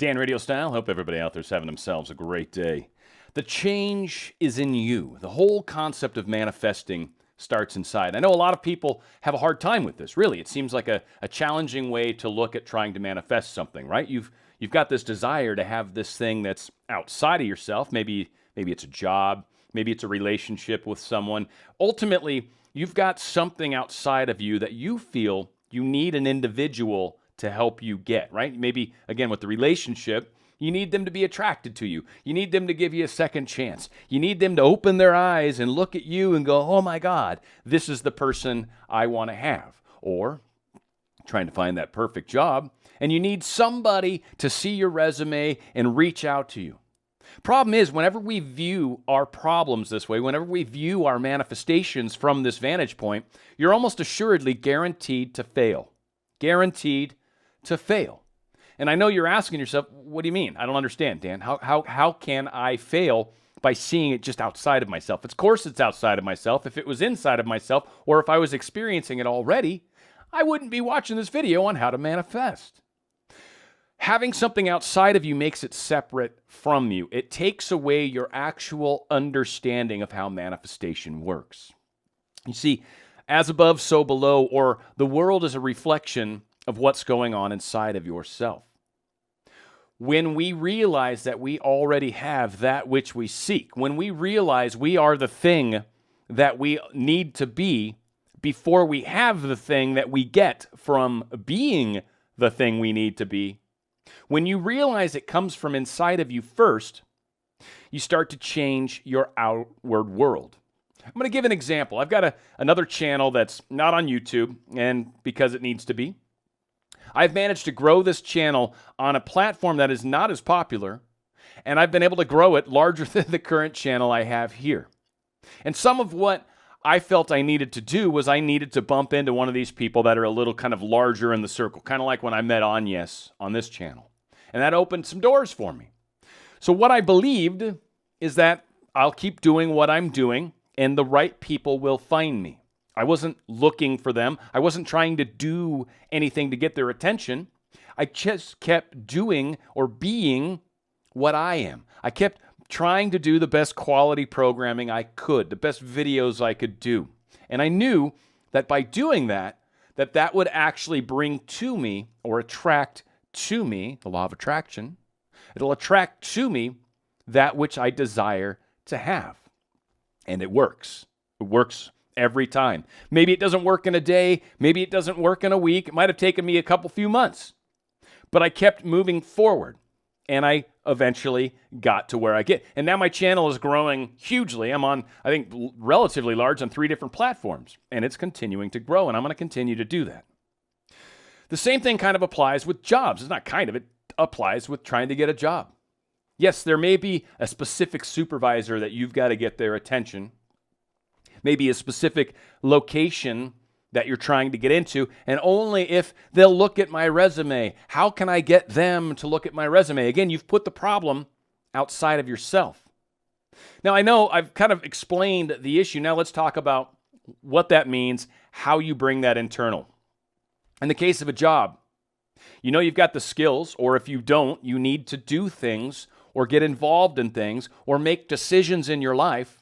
Dan RadioStyle. Hope everybody out there's having themselves a great day. The change is in you. The whole concept of manifesting starts inside. I know a lot of people have a hard time with this, really. It seems like a challenging way to look at trying to manifest something, right? You've got this desire to have this thing that's outside of yourself. Maybe it's a job. Maybe it's a relationship with someone. Ultimately, you've got something outside of you that you feel you need an individual to help you get, right? Maybe, again, with the relationship, you need them to be attracted to you. You need them to give you a second chance. You need them to open their eyes and look at you and go, oh my God, this is the person I want to have. Or trying to find that perfect job, and you need somebody to see your resume and reach out to you. Problem is, whenever we view our problems this way, whenever we view our manifestations from this vantage point, you're almost assuredly guaranteed to fail. Guaranteed to fail. And I know you're asking yourself, what do you mean? I don't understand, Dan. How can I fail by seeing it just outside of myself? Of course it's outside of myself. If it was inside of myself, or if I was experiencing it already, I wouldn't be watching this video on how to manifest. Having something outside of you makes it separate from you. It takes away your actual understanding of how manifestation works. You see, as above, so below, or the world is a reflection of what's going on inside of yourself. When we realize that we already have that which we seek, when we realize we are the thing that we need to be before we have the thing that we get from being the thing we need to be, when you realize it comes from inside of you first, you start to change your outward world. I'm going to give an example. I've got another channel that's not on YouTube, and because it needs to be, I've managed to grow this channel on a platform that is not as popular, and I've been able to grow it larger than the current channel I have here. And some of what I felt I needed to do was I needed to bump into one of these people that are a little kind of larger in the circle, kind of like when I met Agnes on this channel. And that opened some doors for me. So what I believed is that I'll keep doing what I'm doing, and the right people will find me. I wasn't looking for them. I wasn't trying to do anything to get their attention. I just kept doing or being what I am. I kept trying to do the best quality programming I could, the best videos I could do. And I knew that by doing that would actually bring to me or attract to me, the law of attraction, it'll attract to me that which I desire to have. And it works. It works every time. Maybe it doesn't work in a day. Maybe it doesn't work in a week. It might have taken me a few months. But I kept moving forward, and I eventually got to where I get. And now my channel is growing hugely. I'm on, I think, relatively large on 3 different platforms, and it's continuing to grow, and I'm going to continue to do that. The same thing kind of applies with jobs. It's not kind of, it applies with trying to get a job. Yes, there may be a specific supervisor that you've got to get their attention, maybe a specific location that you're trying to get into, and only if they'll look at my resume. How can I get them to look at my resume? Again, you've put the problem outside of yourself. Now, I know I've kind of explained the issue. Now let's talk about what that means, how you bring that internal. In the case of a job, you know you've got the skills, or if you don't, you need to do things or get involved in things or make decisions in your life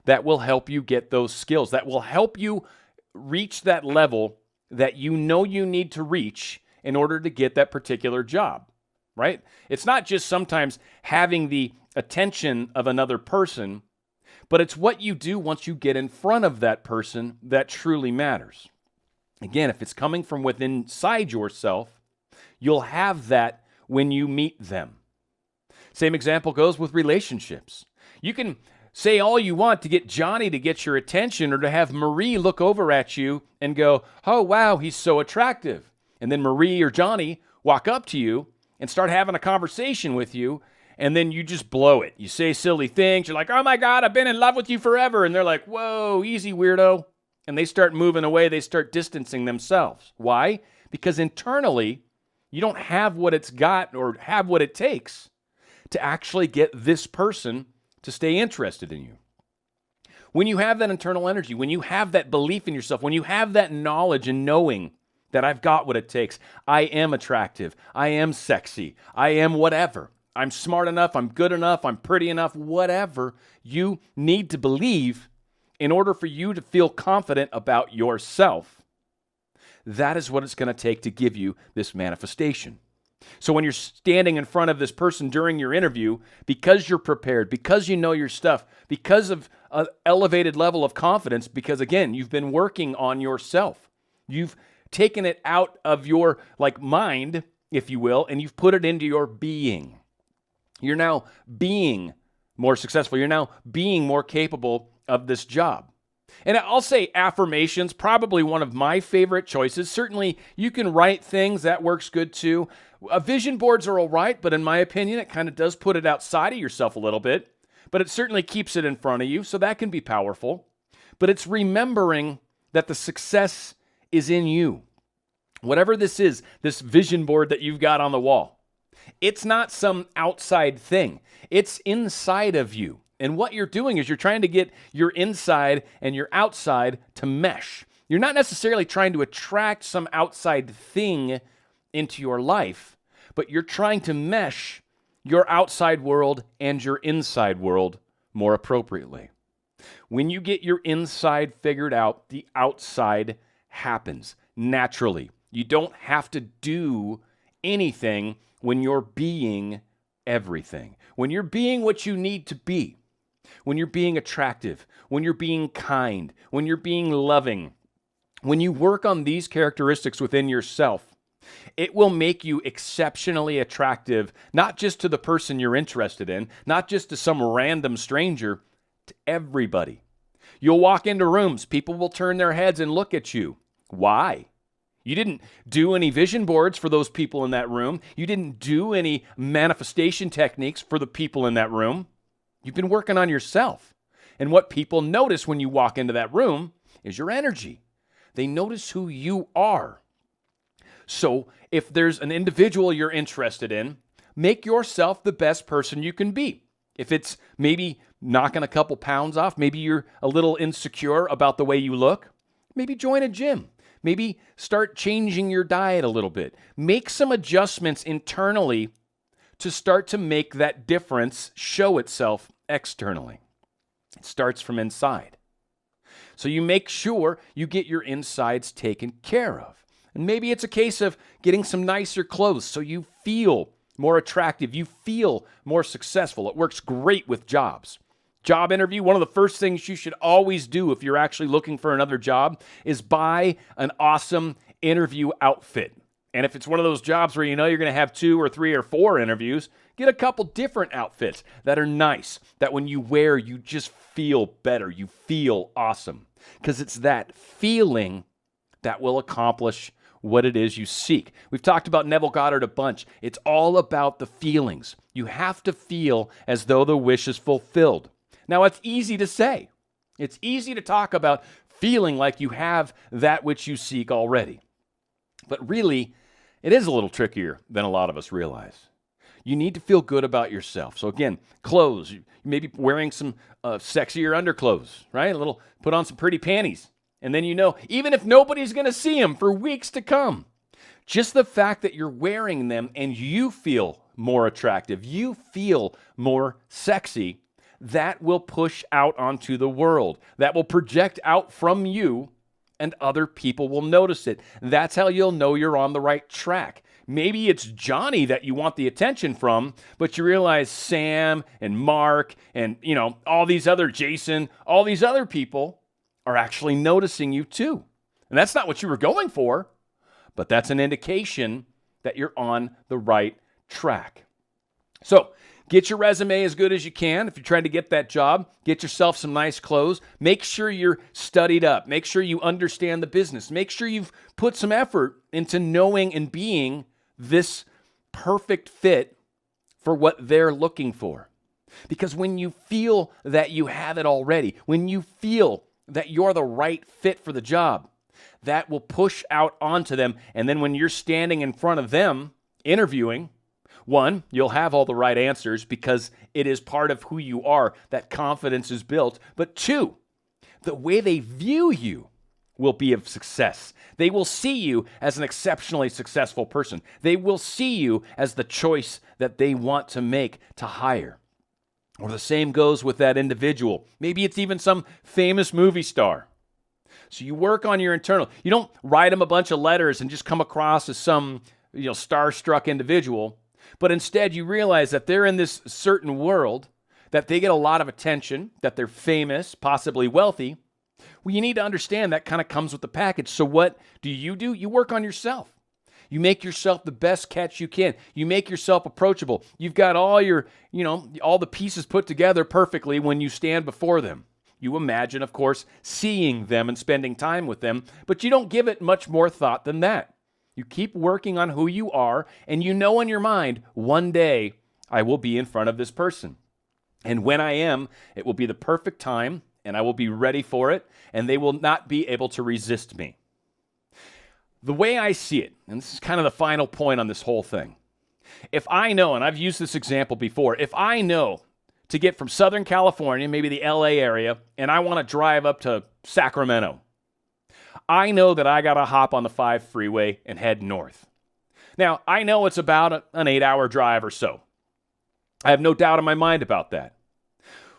that will help you get those skills, that will help you reach that level that you know you need to reach in order to get that particular job, right? It's not just sometimes having the attention of another person, but it's what you do once you get in front of that person that truly matters. Again, if it's coming from within inside yourself, you'll have that when you meet them. Same example goes with relationships. You can say all you want to get Johnny to get your attention, or to have Marie look over at you and go, oh, wow, he's so attractive. And then Marie or Johnny walk up to you and start having a conversation with you, and then you just blow it. You say silly things. You're like, oh my God, I've been in love with you forever. And they're like, whoa, easy, weirdo. And they start moving away. They start distancing themselves. Why? Because internally, you don't have what it's got or have what it takes to actually get this person to stay interested in you. When you have that internal energy, when you have that belief in yourself, when you have that knowledge and knowing that I've got what it takes. I am attractive. I am sexy. I am whatever. I'm smart enough. I'm good enough. I'm pretty enough. Whatever you need to believe in order for you to feel confident about yourself. That is what it's going to take to give you this manifestation. So when you're standing in front of this person during your interview, because you're prepared, because you know your stuff, because of an elevated level of confidence, because again, you've been working on yourself. You've taken it out of your mind, if you will, and you've put it into your being. You're now being more successful. You're now being more capable of this job. And I'll say affirmations, probably one of my favorite choices. Certainly, you can write things. That works good too. Vision boards are all right, but in my opinion, it kind of does put it outside of yourself a little bit. But it certainly keeps it in front of you, so that can be powerful. But it's remembering that the success is in you. Whatever this is, this vision board that you've got on the wall, it's not some outside thing. It's inside of you. And what you're doing is you're trying to get your inside and your outside to mesh. You're not necessarily trying to attract some outside thing into your life, but you're trying to mesh your outside world and your inside world more appropriately. When you get your inside figured out, the outside happens naturally. You don't have to do anything when you're being everything. When you're being what you need to be. When you're being attractive, when you're being kind, when you're being loving, when you work on these characteristics within yourself, it will make you exceptionally attractive, not just to the person you're interested in, not just to some random stranger, to everybody. You'll walk into rooms, people will turn their heads and look at you. Why? You didn't do any vision boards for those people in that room. You didn't do any manifestation techniques for the people in that room. You've been working on yourself. And what people notice when you walk into that room is your energy. They notice who you are. So if there's an individual you're interested in, make yourself the best person you can be. If it's maybe knocking a couple pounds off, maybe you're a little insecure about the way you look, maybe join a gym. Maybe start changing your diet a little bit. Make some adjustments internally to start to make that difference show itself externally. It starts from inside. So you make sure you get your insides taken care of. And maybe it's a case of getting some nicer clothes so you feel more attractive, you feel more successful. It works great with jobs. Job interview, one of the first things you should always do if you're actually looking for another job is buy an awesome interview outfit. And if it's one of those jobs where you know you're going to have 2 or 3 or 4 interviews, get a couple different outfits that are nice, that when you wear, you just feel better. You feel awesome. Because it's that feeling that will accomplish what it is you seek. We've talked about Neville Goddard a bunch. It's all about the feelings. You have to feel as though the wish is fulfilled. Now, it's easy to say. It's easy to talk about feeling like you have that which you seek already. But really, it is a little trickier than a lot of us realize. You need to feel good about yourself. So again, clothes. You may be wearing some sexier underclothes, right? Put on some pretty panties. And then even if nobody's going to see them for weeks to come, just the fact that you're wearing them and you feel more attractive, you feel more sexy, that will push out onto the world. That will project out from you, and other people will notice it. That's how you'll know you're on the right track. Maybe it's Johnny that you want the attention from, but you realize Sam and Mark and, all these other Jason, all these other people are actually noticing you too. And that's not what you were going for, but that's an indication that you're on the right track. So, get your resume as good as you can. If you're trying to get that job, get yourself some nice clothes. Make sure you're studied up. Make sure you understand the business. Make sure you've put some effort into knowing and being this perfect fit for what they're looking for. Because when you feel that you have it already, when you feel that you're the right fit for the job, that will push out onto them. And then when you're standing in front of them interviewing, one, you'll have all the right answers because it is part of who you are. That confidence is built. But two, the way they view you will be of success. They will see you as an exceptionally successful person. They will see you as the choice that they want to make to hire. Or the same goes with that individual. Maybe it's even some famous movie star. So you work on your internal. You don't write them a bunch of letters and just come across as some, starstruck individual, but instead you realize that they're in this certain world, that they get a lot of attention, that they're famous, possibly wealthy. Well, you need to understand that kind of comes with the package. So what do? You work on yourself. You make yourself the best catch you can. You make yourself approachable. You've got all your, all the pieces put together perfectly when you stand before them. You imagine, of course, seeing them and spending time with them, but you don't give it much more thought than that. You keep working on who you are, and you know in your mind, one day I will be in front of this person. And when I am, it will be the perfect time, and I will be ready for it, and they will not be able to resist me. The way I see it, and this is kind of the final point on this whole thing, if I know, and I've used this example before, if I know to get from Southern California, maybe the LA area, and I want to drive up to Sacramento, I know that I got to hop on the 5 freeway and head north. Now, I know it's about an 8-hour drive or so. I have no doubt in my mind about that.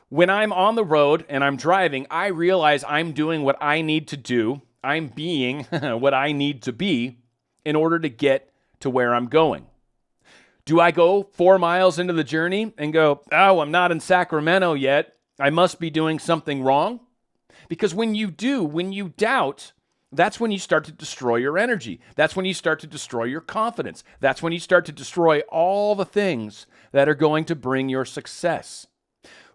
When I'm on the road and I'm driving, I realize I'm doing what I need to do. I'm being what I need to be in order to get to where I'm going. Do I go 4 miles into the journey and go, oh, I'm not in Sacramento yet, I must be doing something wrong? Because when you doubt, that's when you start to destroy your energy. That's when you start to destroy your confidence. That's when you start to destroy all the things that are going to bring your success.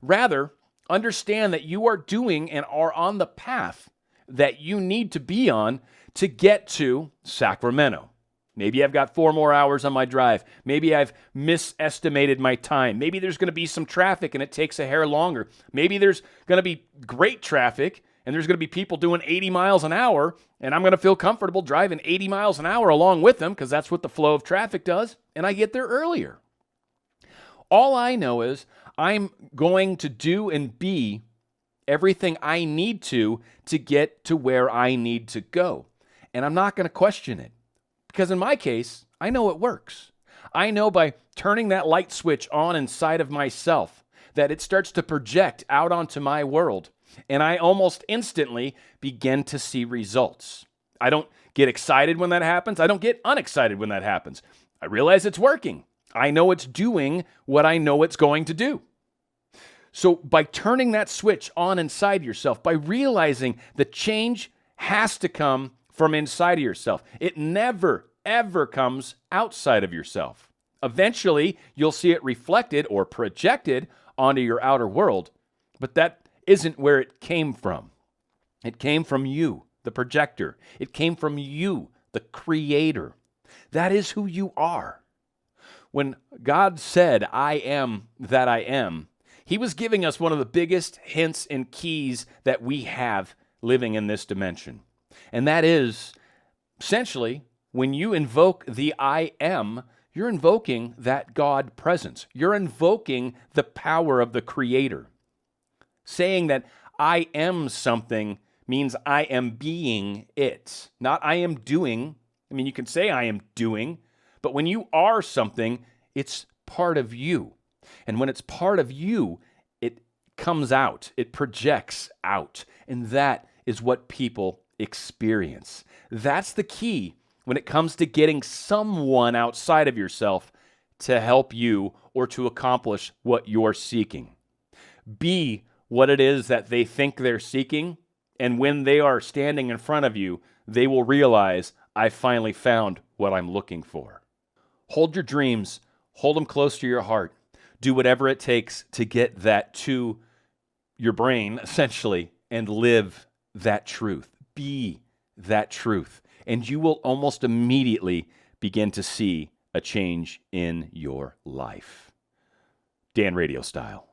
Rather, understand that you are doing and are on the path that you need to be on to get to Sacramento. Maybe I've got 4 more hours on my drive. Maybe I've misestimated my time. Maybe there's going to be some traffic and it takes a hair longer. Maybe there's going to be great traffic and there's going to be people doing 80 miles an hour and I'm going to feel comfortable driving 80 miles an hour along with them because that's what the flow of traffic does, and I get there earlier. All I know is I'm going to do and be everything I need to get to where I need to go. And I'm not going to question it. Because in my case, I know it works. I know by turning that light switch on inside of myself that it starts to project out onto my world. And I almost instantly begin to see results. I don't get excited when that happens. I don't get unexcited when that happens. I realize it's working. I know it's doing what I know it's going to do. So by turning that switch on inside yourself, by realizing the change has to come from inside of yourself, it never, ever comes outside of yourself. Eventually, you'll see it reflected or projected onto your outer world, but that isn't where it came from. It came from you, the projector. It came from you, the creator. That is who you are. When God said, I am that I am, He was giving us one of the biggest hints and keys that we have living in this dimension. And that is, essentially, when you invoke the I am, you're invoking that God presence. You're invoking the power of the Creator. Saying that I am something means I am being it, not I am doing. I mean, you can say I am doing, but when you are something, it's part of you. And when it's part of you, it comes out, it projects out. And that is what people experience. That's the key when it comes to getting someone outside of yourself to help you or to accomplish what you're seeking. Be what it is that they think they're seeking, and when they are standing in front of you, they will realize, I finally found what I'm looking for. Hold your dreams, hold them close to your heart. Do whatever it takes to get that to your brain, essentially, and live that truth. Be that truth. And you will almost immediately begin to see a change in your life. Dan Radio Style.